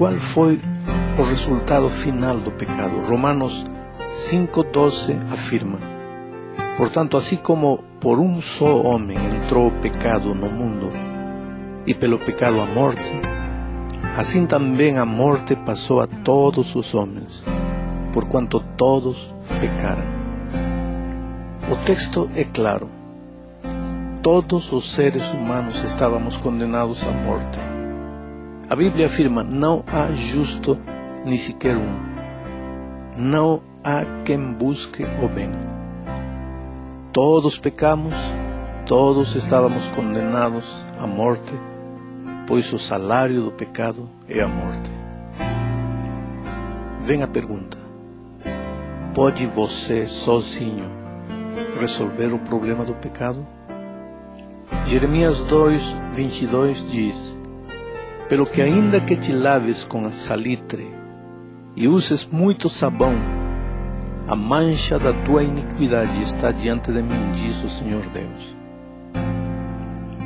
qual foi o resultado final do pecado? Romanos 5:12 afirma: portanto, assim como por um só homem entrou o pecado no mundo, e pelo pecado a morte, assim também a morte passou a todos os homens, porquanto todos pecaram. O texto é claro. Todos os seres humanos estávamos condenados à morte. A Bíblia afirma: não há justo nem sequer um. Não há quem busque o bem. Todos pecamos, todos estávamos condenados à morte, pois o salário do pecado é a morte. Vem a pergunta: pode você sozinho resolver o problema do pecado? Jeremias 2:22 diz: pelo que ainda que te laves com salitre e uses muito sabão, a mancha da tua iniquidade está diante de mim, diz o Senhor Deus.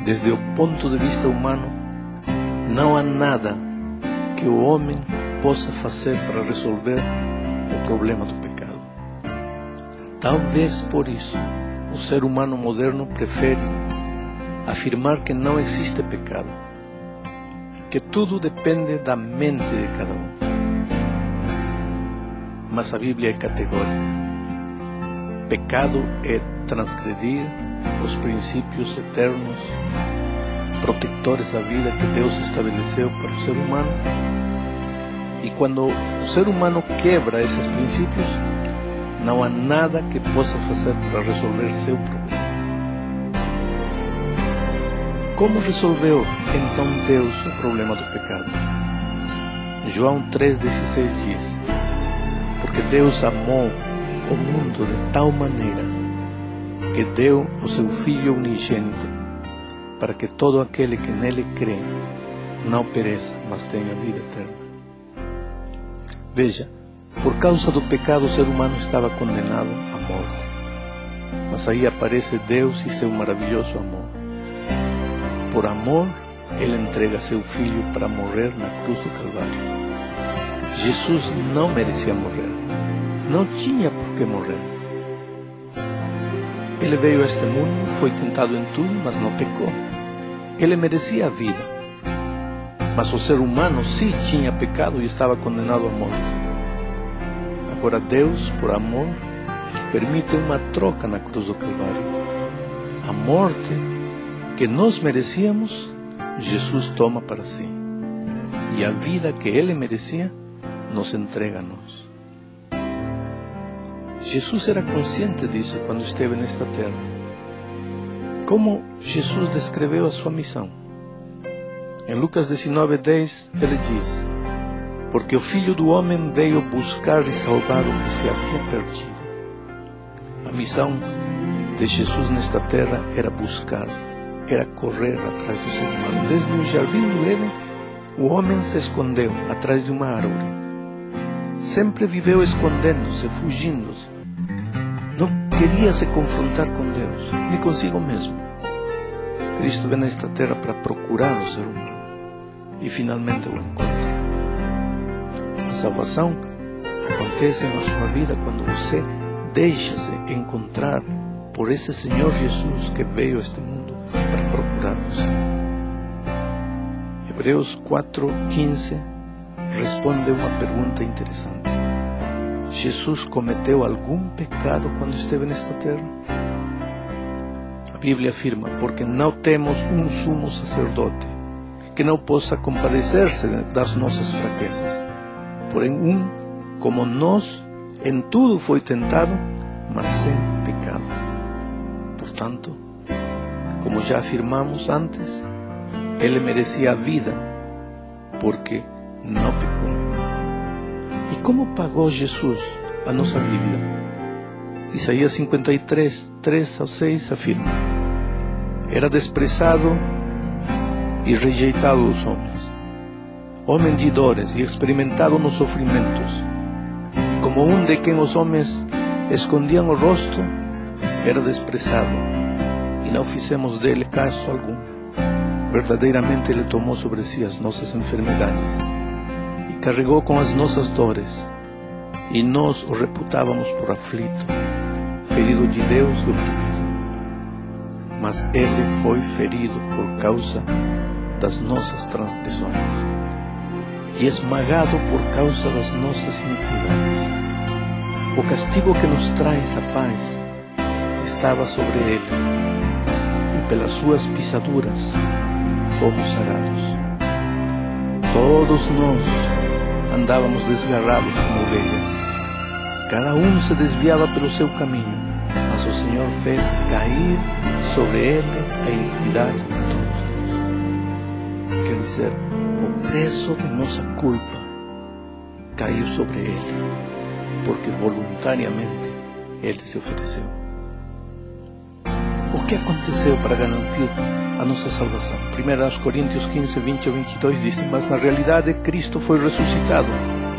Desde o ponto de vista humano, não há nada que o homem possa fazer para resolver o problema do pecado. Talvez por isso o ser humano moderno prefere afirmar que não existe pecado, que tudo depende da mente de cada um. Mas a Bíblia é categórica. Pecado é transgredir os princípios eternos, protectores da vida que Deus estabeleceu para o ser humano. E quando o ser humano quebra esses princípios, não há nada que possa fazer para resolver seu problema. Como resolveu então Deus o problema do pecado? João 3,16 diz: porque Deus amou o mundo de tal maneira que deu o seu Filho unigênito, para que todo aquele que nele crê não pereça, mas tenha vida eterna. Veja, por causa do pecado o ser humano estava condenado à morte. Mas aí aparece Deus e seu maravilhoso amor. Por amor, Ele entrega seu Filho para morrer na cruz do Calvário. Jesus não merecia morrer. Não tinha por que morrer. Ele veio a este mundo, foi tentado em tudo, mas não pecou. Ele merecia a vida. Mas o ser humano sim tinha pecado e estava condenado à morte. Agora Deus, por amor, permite uma troca na cruz do Calvário. A morte que nós merecíamos, Jesus toma para si. E a vida que Ele merecia, nos entrega a nós. Jesus era consciente disso quando esteve nesta terra. Como Jesus descreveu a sua missão? Em Lucas 19:10, Ele diz: porque o Filho do Homem veio buscar e salvar o que se havia perdido. A missão de Jesus nesta terra era buscar, era correr atrás do ser humano. Desde o jardim do Éden, o homem se escondeu atrás de uma árvore. Sempre viveu escondendo-se, fugindo-se. Não queria se confrontar com Deus, nem consigo mesmo. Cristo vem nesta terra para procurar o ser humano e finalmente o encontra. A salvação acontece na sua vida quando você deixa-se encontrar por esse Senhor Jesus que veio a este mundo para procurar você. Hebreus 4:15 responde uma pergunta interessante. Jesus cometeu algum pecado quando esteve nesta terra? A Bíblia afirma: porque não temos um sumo sacerdote que não possa compadecer-se das nossas fraquezas, porém como nós, em tudo foi tentado, mas sem pecado. Portanto, como já afirmamos antes, Ele merecia a vida, porque não pecou. E como pagou Jesus a nossa dívida? Isaías 53:3-6 afirma: era desprezado e rejeitado dos homens, homem de dores e experimentado nos sofrimentos. Como de quem os homens escondiam o rosto, era desprezado, e não fizemos dele caso algum. Verdadeiramente Ele tomou sobre si as nossas enfermidades, e carregou com as nossas dores, e nós o reputávamos por aflito, ferido de Deus e oprimido. Mas ele foi ferido por causa das nossas transgressões e esmagado por causa das nossas iniquidades. O castigo que nos traz a paz estava sobre ele, e pelas suas pisaduras fomos sarados. Todos nós andávamos desgarrados como ovelhas, cada um se desviava pelo seu caminho, mas o Senhor fez cair sobre ele a iniquidade de todos nós. Quer dizer, o preço de nossa culpa caiu sobre ele, porque voluntariamente ele se ofereceu. O que aconteceu para garantir a nossa salvação? 1 Coríntios 15, 20 a 22 diz: mas na realidade Cristo foi ressuscitado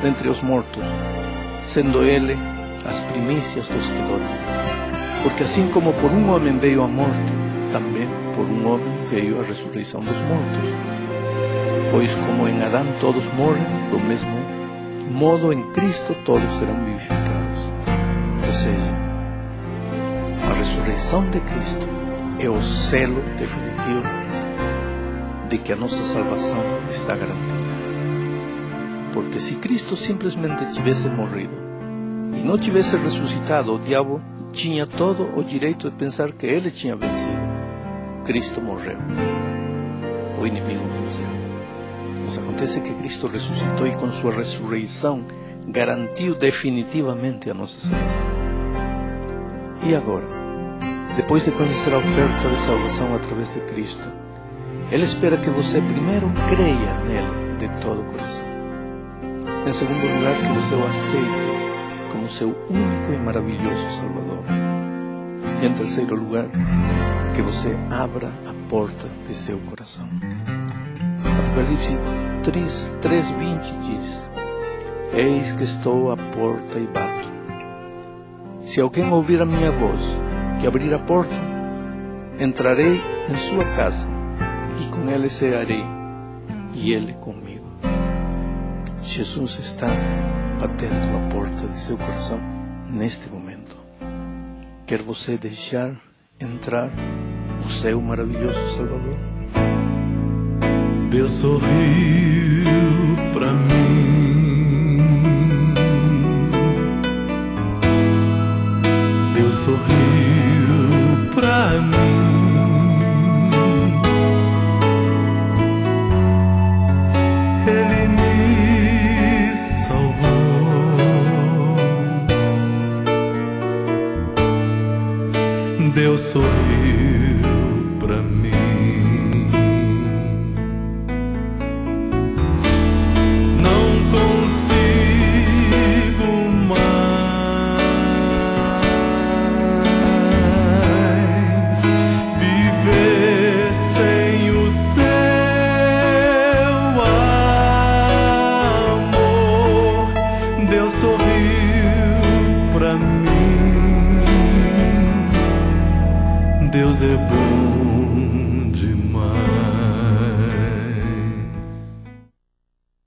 dentre os mortos, sendo ele as primícias dos que dormem. Porque assim como por um homem veio a morte, também por um homem veio a ressurreição dos mortos. Pois como em Adão todos morrem, do mesmo modo em Cristo todos serão vivificados. Ou seja, a ressurreição de Cristo é o selo definitivo de que a nossa salvação está garantida. Porque se Cristo simplesmente tivesse morrido e não tivesse ressuscitado, o diabo tinha todo o direito de pensar que ele tinha vencido. Cristo morreu, o inimigo venceu. Mas acontece que Cristo ressuscitou e com sua ressurreição garantiu definitivamente a nossa salvação. E agora, depois de conhecer a oferta de salvação através de Cristo, Ele espera que você primeiro creia nele de todo o coração. Em segundo lugar, que você o aceite como seu único e maravilhoso Salvador. E em terceiro lugar, que você abra a porta de seu coração. Apocalipse 3:20 diz: eis que estou à porta e bato. Se alguém ouvir a minha voz e abrir a porta, entrarei em sua casa e com ele cearei e ele comigo. Jesus está batendo a porta de seu coração neste momento. Quer você deixar entrar o seu maravilhoso Salvador? Deus sorriu pra mim. Deus sorriu pra mim. Ele me salvou. Deus sorriu pra mim. Deus sorriu pra mim. Deus é bom demais.